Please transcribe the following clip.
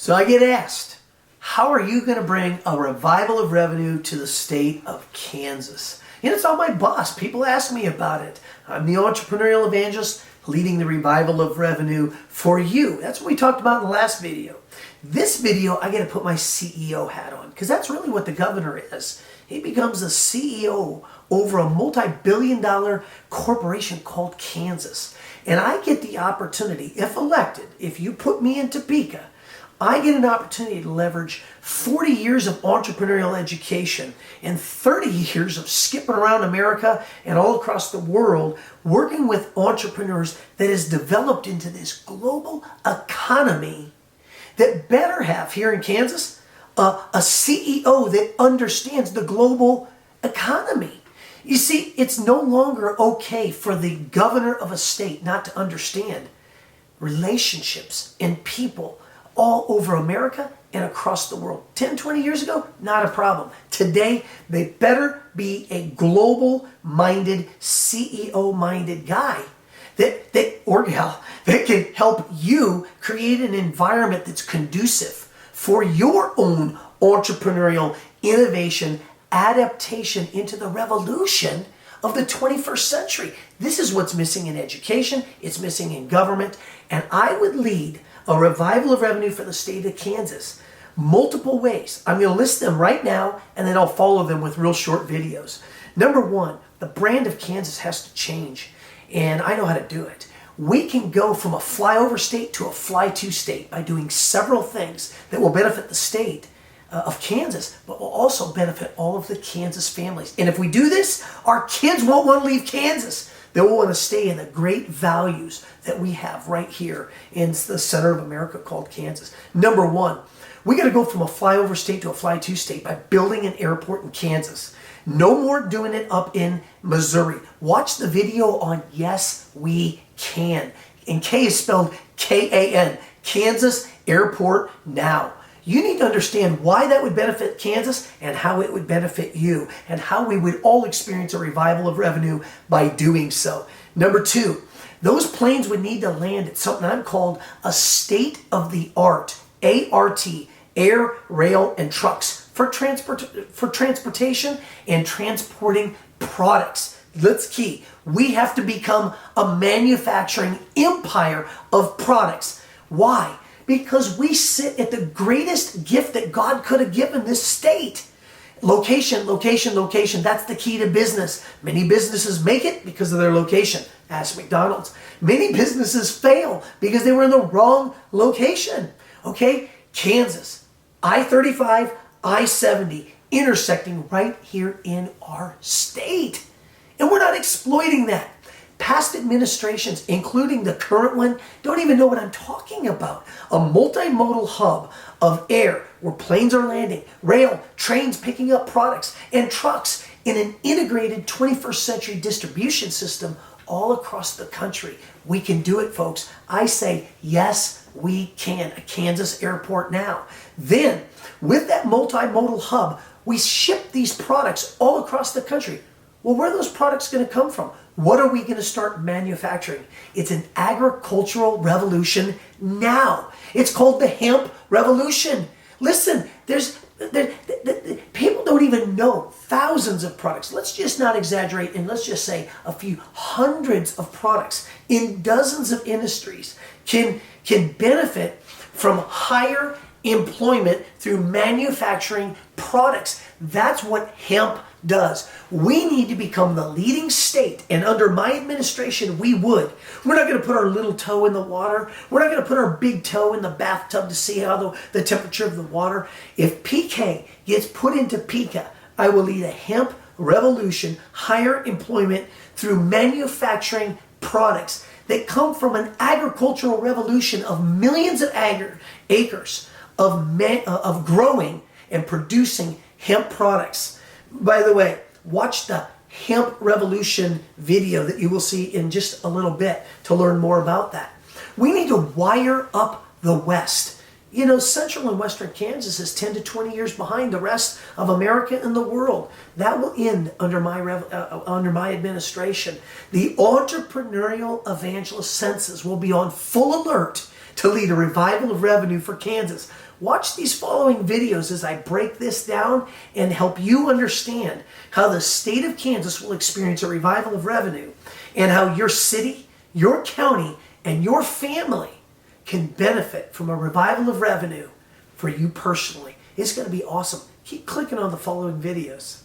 So I get asked, how are you going to bring a revival of revenue to the state of Kansas? You know, it's on my boss. People ask me about it. I'm the entrepreneurial evangelist leading the revival of revenue for you. That's what we talked about in the last video. This video, I get to put my CEO hat on because that's really what the governor is. He becomes the CEO over a multi-billion-dollar corporation called Kansas. And I get the opportunity, if elected, if you put me in Topeka, I get an opportunity to leverage 40 years of entrepreneurial education and 30 years of skipping around America and all across the world working with entrepreneurs that has developed into this global economy that better have, here in Kansas, a CEO that understands the global economy. You see, it's no longer okay for the governor of a state not to understand relationships and people all over America and across the world. 10, 20 years ago, not a problem. Today, they better be a global-minded, CEO-minded guy or gal that can help you create an environment that's conducive for your own entrepreneurial innovation, adaptation into the revolution of the 21st century. This is what's missing in education, it's missing in government, and I would lead a revival of revenue for the state of Kansas multiple ways. I'm going to list them right now, and then I'll follow them with real short videos. Number one, the brand of Kansas has to change, and I know how to do it. We can go from a flyover state to a fly-to state by doing several things that will benefit the state of Kansas, but will also benefit all of the Kansas families. And if we do this, our kids won't want to leave Kansas. They will want to stay in the great values that we have right here in the center of America called Kansas. Number one, we got to go from a flyover state to a fly-to state by building an airport in Kansas. No more doing it up in Missouri. Watch the video on Yes We Can. And K is spelled K-A-N. Kansas Airport Now. You need to understand why that would benefit Kansas and how it would benefit you and how we would all experience a revival of revenue by doing so. Number two, those planes would need to land at something I'm called a state-of-the-art, A-R-T, air, rail, and trucks for transportation and transporting products. That's key. We have to become a manufacturing empire of products. Why? Because we sit at the greatest gift that God could have given this state. Location, location, location. That's the key to business. Many businesses make it because of their location. Ask McDonald's. Many businesses fail because they were in the wrong location. Okay? Kansas. I-35, I-70, intersecting right here in our state. And we're not exploiting that. Past administrations, including the current one, don't even know what I'm talking about. A multimodal hub of air where planes are landing, rail, trains picking up products, and trucks in an integrated 21st century distribution system all across the country. We can do it, folks. I say, yes, we can. A Kansas airport now. Then, with that multimodal hub, we ship these products all across the country. Well, where are those products going to come from? What are we going to start manufacturing? It's an agricultural revolution now. It's called the Hemp Revolution. Listen, people don't even know thousands of products. Let's just not exaggerate, and let's just say a few hundreds of products in dozens of industries can benefit from higher employment through manufacturing products. That's what hemp does. We need to become the leading state, and under my administration, we would. We're not going to put our little toe in the water. We're not going to put our big toe in the bathtub to see how the temperature of the water. If PK gets put into Pika, I will lead a hemp revolution, higher employment through manufacturing products that come from an agricultural revolution of millions of acres of growing and producing hemp products. By the way, watch the Hemp Revolution video that you will see in just a little bit to learn more about that. We need to wire up the West. You know, central and western Kansas is 10 to 20 years behind the rest of America and the world. That will end under my administration. The entrepreneurial evangelist senses will be on full alert to lead a revival of revenue for Kansas. Watch these following videos as I break this down and help you understand how the state of Kansas will experience a revival of revenue and how your city, your county, and your family can benefit from a revival of revenue for you personally. It's going to be awesome. Keep clicking on the following videos.